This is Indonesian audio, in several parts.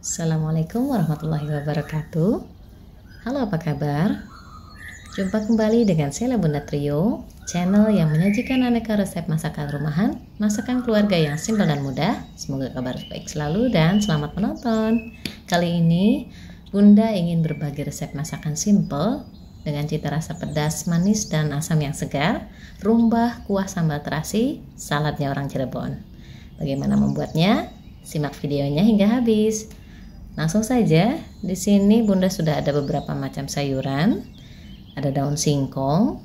Assalamualaikum warahmatullahi wabarakatuh. Halo, apa kabar? Jumpa kembali dengan Sela Bunda Trio, channel yang menyajikan aneka resep masakan rumahan, masakan keluarga yang simpel dan mudah. Semoga kabar baik selalu dan selamat menonton. Kali ini Bunda ingin berbagi resep masakan simpel dengan cita rasa pedas, manis, dan asam yang segar, rumbah, kuah sambal terasi, saladnya orang Cirebon. Bagaimana membuatnya? Simak videonya hingga habis. Langsung saja, di sini Bunda sudah ada beberapa macam sayuran. Ada daun singkong,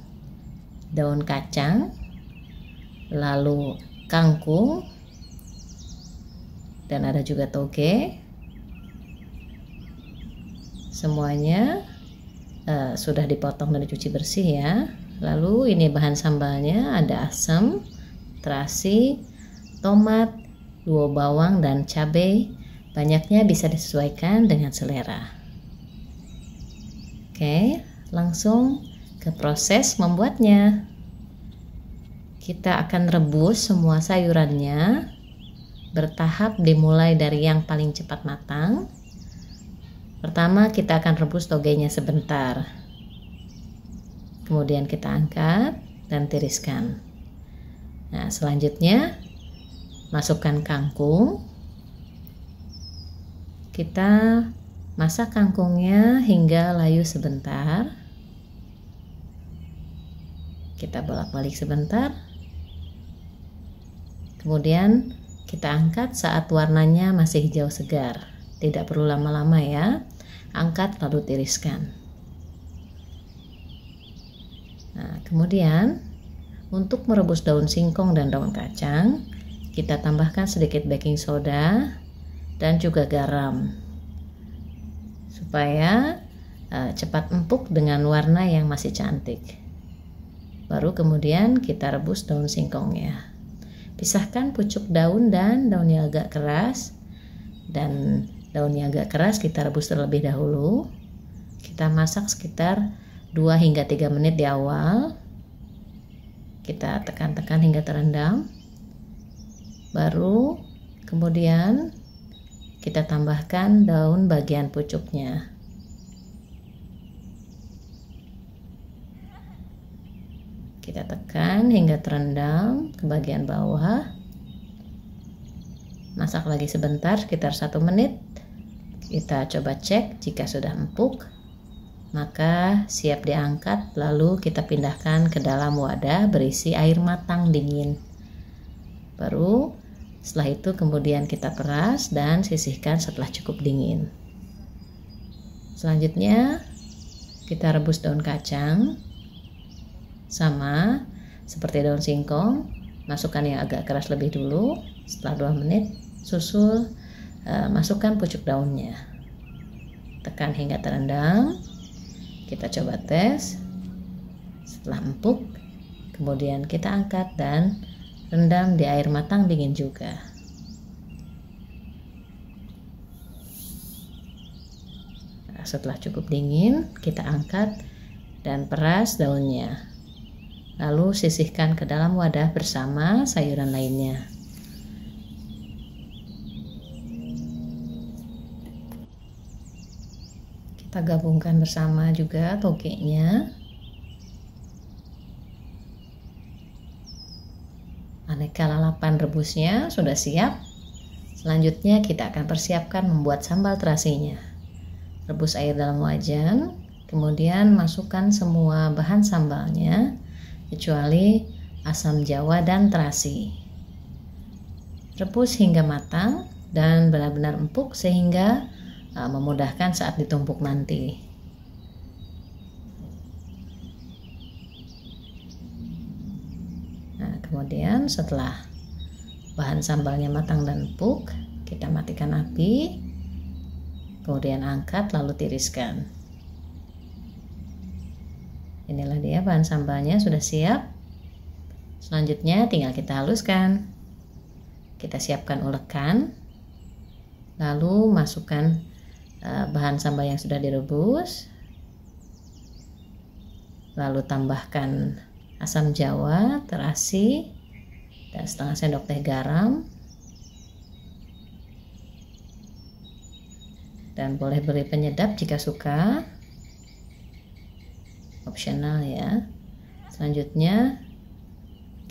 daun kacang, lalu kangkung, dan ada juga toge. Semuanya sudah dipotong dan dicuci bersih ya. Lalu ini bahan sambalnya, ada asam, terasi, tomat, 2 bawang dan cabai. Banyaknya bisa disesuaikan dengan selera. Oke, langsung ke proses membuatnya. Kita akan rebus semua sayurannya bertahap, dimulai dari yang paling cepat matang. Pertama kita akan rebus togenya sebentar. Kemudian kita angkat dan tiriskan. Nah, selanjutnya masukkan kangkung. Kita masak kangkungnya hingga layu sebentar. Kita bolak-balik sebentar. Kemudian kita angkat saat warnanya masih hijau segar. Tidak perlu lama-lama ya. Angkat lalu tiriskan. Nah, kemudian untuk merebus daun singkong dan daun kacang, kita tambahkan sedikit baking soda dan juga garam supaya cepat empuk dengan warna yang masih cantik. Baru kemudian kita rebus daun singkongnya. Pisahkan pucuk daun dan daunnya agak keras, dan daunnya agak keras kita rebus terlebih dahulu. Kita masak sekitar 2 hingga 3 menit di awal. Kita tekan-tekan hingga terendam. Baru kemudian kita tambahkan daun bagian pucuknya. Kita tekan hingga terendam ke bagian bawah. Masak lagi sebentar, sekitar 1 menit. Kita coba cek jika sudah empuk, maka siap diangkat. Lalu kita pindahkan ke dalam wadah berisi air matang dingin. Baru setelah itu kemudian kita peras dan sisihkan setelah cukup dingin. Selanjutnya kita rebus daun kacang. Sama seperti daun singkong, masukkan yang agak keras lebih dulu. Setelah 2 menit susul masukkan pucuk daunnya. Tekan hingga terendam. Kita coba tes. Setelah empuk, kemudian kita angkat dan rendam di air matang dingin juga. Nah, setelah cukup dingin, kita angkat dan peras daunnya. Lalu sisihkan ke dalam wadah bersama sayuran lainnya. Kita gabungkan bersama juga togenya. Aneka lalapan rebusnya sudah siap. Selanjutnya kita akan persiapkan membuat sambal terasinya. Rebus air dalam wajan, kemudian masukkan semua bahan sambalnya kecuali asam jawa dan terasi. Rebus hingga matang dan benar-benar empuk sehingga memudahkan saat ditumpuk nanti. Kemudian setelah bahan sambalnya matang dan empuk, kita matikan api, kemudian angkat lalu tiriskan. Inilah dia bahan sambalnya sudah siap. Selanjutnya tinggal kita haluskan. Kita siapkan ulekan, lalu masukkan bahan sambal yang sudah direbus, lalu tambahkan asam jawa, terasi, dan setengah sendok teh garam. Dan boleh beri penyedap jika suka, opsional ya. Selanjutnya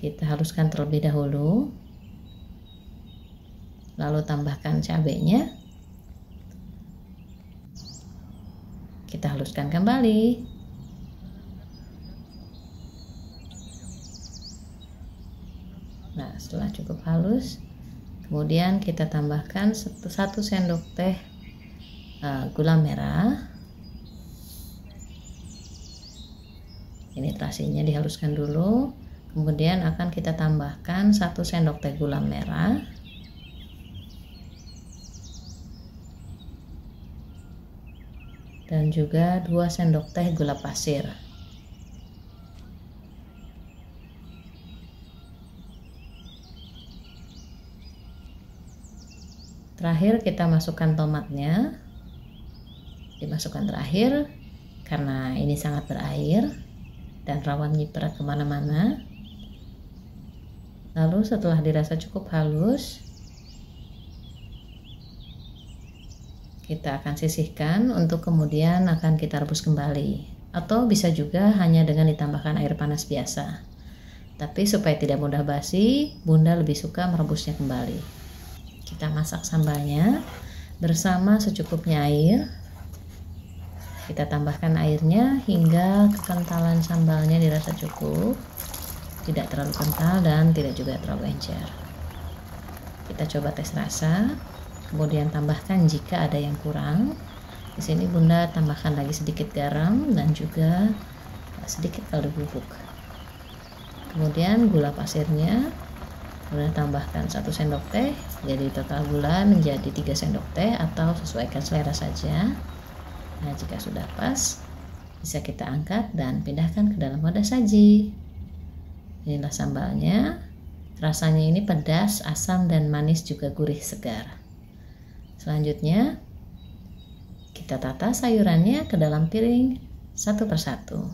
kita haluskan terlebih dahulu, lalu tambahkan cabenya, kita haluskan kembali. Nah, setelah cukup halus, kemudian kita tambahkan 1 sendok teh gula merah. Ini terasinya dihaluskan dulu, kemudian akan kita tambahkan 1 sendok teh gula merah, dan juga 2 sendok teh gula pasir. Terakhir kita masukkan tomatnya, dimasukkan terakhir karena ini sangat berair dan rawan nyiprat kemana-mana. Lalu setelah dirasa cukup halus, kita akan sisihkan untuk kemudian akan kita rebus kembali, atau bisa juga hanya dengan ditambahkan air panas biasa. Tapi supaya tidak mudah basi, Bunda lebih suka merebusnya kembali. Kita masak sambalnya bersama secukupnya air. Kita tambahkan airnya hingga kekentalan sambalnya dirasa cukup, tidak terlalu kental dan tidak juga terlalu encer. Kita coba tes rasa, kemudian tambahkan jika ada yang kurang. Di sini Bunda tambahkan lagi sedikit garam dan juga sedikit kaldu bubuk. Kemudian gula pasirnya Bunda tambahkan 1 sendok teh, jadi total gula menjadi 3 sendok teh atau sesuaikan selera saja. Nah, jika sudah pas, bisa kita angkat dan pindahkan ke dalam wadah saji. Inilah sambalnya. Rasanya ini pedas, asam, dan manis juga gurih segar. Selanjutnya, kita tata sayurannya ke dalam piring satu persatu.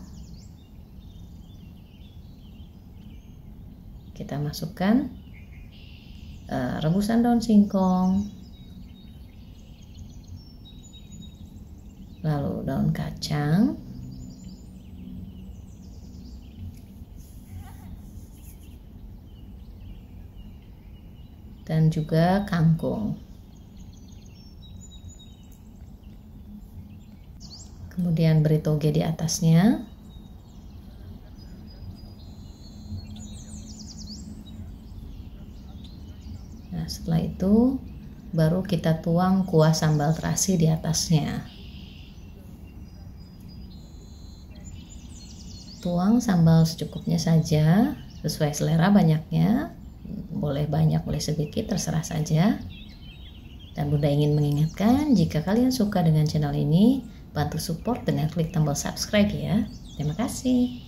Kita masukkan rebusan daun singkong, lalu daun kacang, dan juga kangkung. Kemudian beri toge di atasnya. Nah, setelah itu baru kita tuang kuah sambal terasi di atasnya. Tuang sambal secukupnya saja, sesuai selera banyaknya, boleh banyak boleh sedikit, terserah saja. Dan Bunda ingin mengingatkan, jika kalian suka dengan channel ini, bantu support dengan klik tombol subscribe ya. Terima kasih.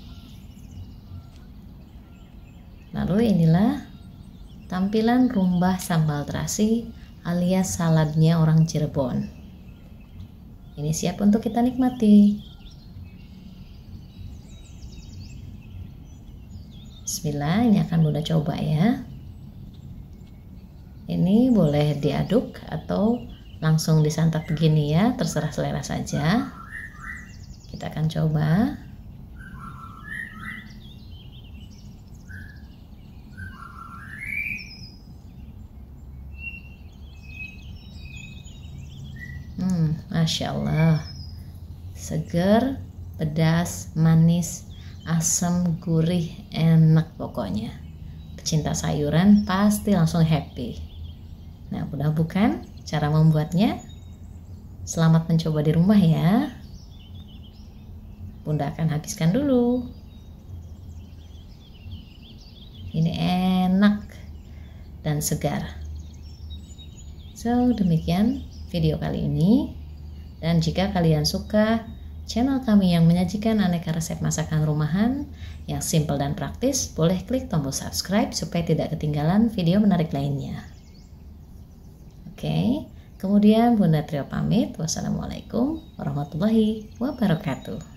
Lalu inilah tampilan rumbah sambal terasi alias saladnya orang Cirebon. Ini siap untuk kita nikmati. Bismillah, ini akan Bunda coba ya. Ini boleh diaduk atau langsung disantap begini ya, terserah selera saja. Kita akan coba. Masya Allah, seger, pedas, manis, asam, gurih, enak pokoknya. Pecinta sayuran pasti langsung happy. Nah, mudah bukan cara membuatnya? Selamat mencoba di rumah ya. Bunda akan habiskan dulu. Ini enak dan segar. So, demikian video kali ini. Dan jika kalian suka channel kami yang menyajikan aneka resep masakan rumahan yang simple dan praktis, boleh klik tombol subscribe supaya tidak ketinggalan video menarik lainnya. Oke, kemudian Bunda Trio pamit. Wassalamualaikum warahmatullahi wabarakatuh.